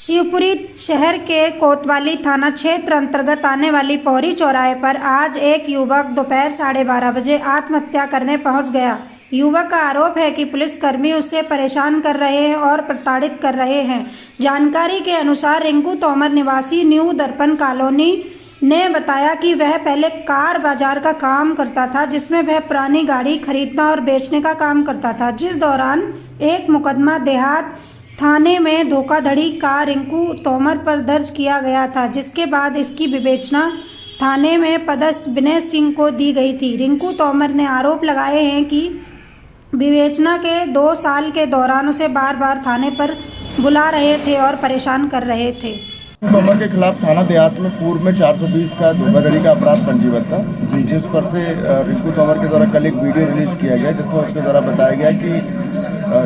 शिवपुरी शहर के कोतवाली थाना क्षेत्र अंतर्गत आने वाली पौरी चौराहे पर आज एक युवक दोपहर 12:30 बजे आत्महत्या करने पहुंच गया। युवक का आरोप है कि पुलिसकर्मी उससे परेशान कर रहे हैं और प्रताड़ित कर रहे हैं। जानकारी के अनुसार रिंकू तोमर निवासी न्यू दर्पण कॉलोनी ने बताया कि वह पहले कार बाजार का काम करता था, जिसमें वह पुरानी गाड़ी खरीदना और बेचने का काम करता था, जिस दौरान एक मुकदमा देहात थाने में धोखाधड़ी का रिंकू तोमर पर दर्ज किया गया था, जिसके बाद इसकी विवेचना थाने में पदस्थ विनय सिंह को दी गई थी। रिंकू तोमर ने आरोप लगाए हैं कि विवेचना के 2 साल के दौरान उसे बार बार थाने पर बुला रहे थे और परेशान कर रहे थे। तोमर के खिलाफ थाना देहात में पूर्व में 420 का धोखाधड़ी का अपराध पंजीबद्ध था, जिस पर से रिंकू तोमर के द्वारा कल एक वीडियो रिलीज किया गया, जिसमें उसके द्वारा बताया गया कि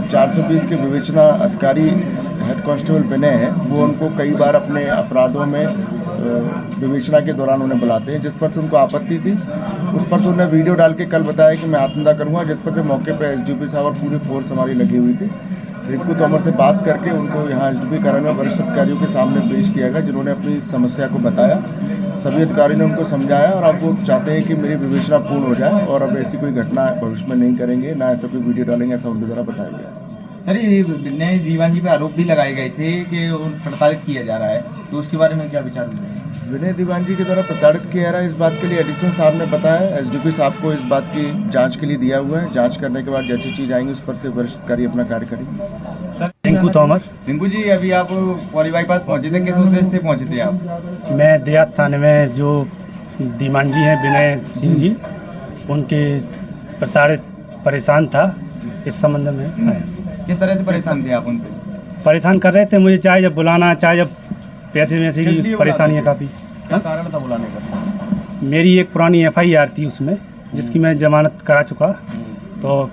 420 के विवेचना अधिकारी हेड कांस्टेबल विनय हैं, वो उनको कई बार अपने अपराधों में विवेचना के दौरान उन्हें बुलाते हैं, जिस पर से उनको आपत्ति थी। उस पर से उन्हें वीडियो डाल के कल बताया कि मैं आत्महत्या करूँगा, जिस पर से मौके पर एसडीपी साहब और पूरी फोर्स हमारी लगी हुई थी। रिंकू तोमर से बात करके उनको यहाँ एसडीपी कार्यालय में वरिष्ठ अधिकारियों के सामने पेश किया गया, जिन्होंने अपनी समस्या को बताया। सभी अधिकारियों ने उनको समझाया और अब वो चाहते हैं कि मेरी विवेचना पूर्ण हो जाए और अब ऐसी कोई घटना भविष्य में नहीं करेंगे, ना ऐसा कोई वीडियो डालेंगे, ऐसा उनके द्वारा बताया गया। सर, ये विनय दीवान जी पे आरोप भी लगाए गए थे कि प्रताड़ित किया जा रहा है, तो उसके बारे में क्या विचार हुए? विनय दीवान जी के द्वारा प्रताड़ित किया जा रहा है, इस बात के लिए एडिशनल साहब ने बताया, एसडीपी साहब को इस बात की जांच के लिए दिया हुआ है। जांच करने के बाद जैसी चीज़ आएंगी उस पर से वरिष्ठ अधिकारी अपना कार्य करेंगे। रिंकू तोमर। रिंकू जी, अभी आप पौरी बाईपास पहुंचे थे, किस उद्देश्य से पहुंचे थे आप? मैं देहात थाने में जो दीवान जी हैं विनय सिंह जी, उनके प्रताड़ित परेशान था, इस संबंध में आया। किस तरह से परेशान थे आप उनसे? परेशान कर रहे थे मुझे, चाहे जब बुलाना, चाहे जब पैसे वैसे की परेशानी है काफ़ी। क्या कारण था बुलाने का? मेरी एक पुरानी FIR थी उसमें, जिसकी मैं जमानत करा चुका, तो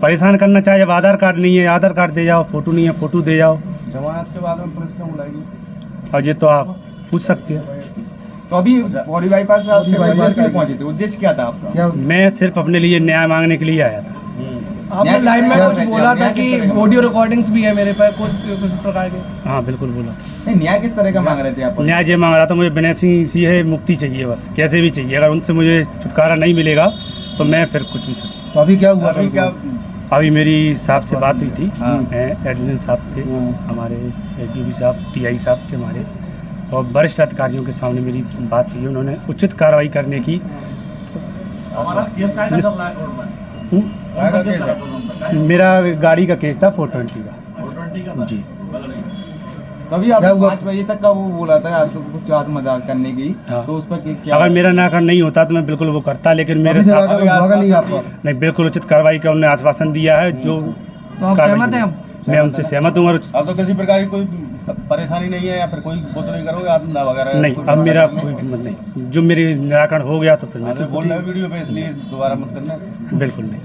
परेशान करना, चाहे जब आधार कार्ड नहीं है आधार कार्ड दे जाओ, फोटो नहीं है फोटो दे जाओ। जमानत के बाद में पुलिस क्यों बुलाएगी? और ये तो आप पूछ सकते हो। तो अभी पौरी बाईपास में आप पहुंचे थे, उद्देश्य क्या था आपका? मैं सिर्फ अपने लिए न्याय मांगने के लिए आया था। आपने लाइव में कुछ बोला था कि ऑडियो रिकॉर्डिंग्स भी है मेरे पास कुछ प्रकार के। हाँ बिल्कुल बोला। नहीं, न्याय किस तरह का मांग रहे थे आप? न्याय ये मांग रहा था, मुझे विनय सिंह सी है मुक्ति चाहिए, बस कैसे भी चाहिए। अगर उनसे मुझे छुटकारा नहीं मिलेगा तो मैं फिर कुछ भी करूँ। तो अभी क्या हुआ? अभी मेरी साहब से बात हुई थी, एडमिन साहब थे हमारे, एसडीपी साहब, TI साहब थे हमारे, और वरिष्ठ अधिकारियों के सामने मेरी बात हुई। उन्होंने उचित कार्रवाई करने की। मेरा गाड़ी का केस था 420 का जी। तभी आप 5 बजे तक का वो बोला था आपको कुछ मजाक करने की। हाँ। तो उस पर क्या? अगर मेरा नाकर नहीं होता तो मैं बिल्कुल वो करता, लेकिन मेरे साथ नहीं, बिल्कुल उचित कार्रवाई का उन्होंने आश्वासन दिया है। जो सहमत हैं? मैं उनसे सहमत हूँ। और अब तो किसी प्रकार की कोई परेशानी नहीं है या फिर कोई वो तो नहीं करोगे आत्मदाह वगैरह? नहीं, अब मेरा कोई हिम्मत नहीं। जो मेरी निराकरण हो गया तो फिर मैं बोल रहे वीडियो पे, इसलिए दोबारा मत करना। बिल्कुल नहीं।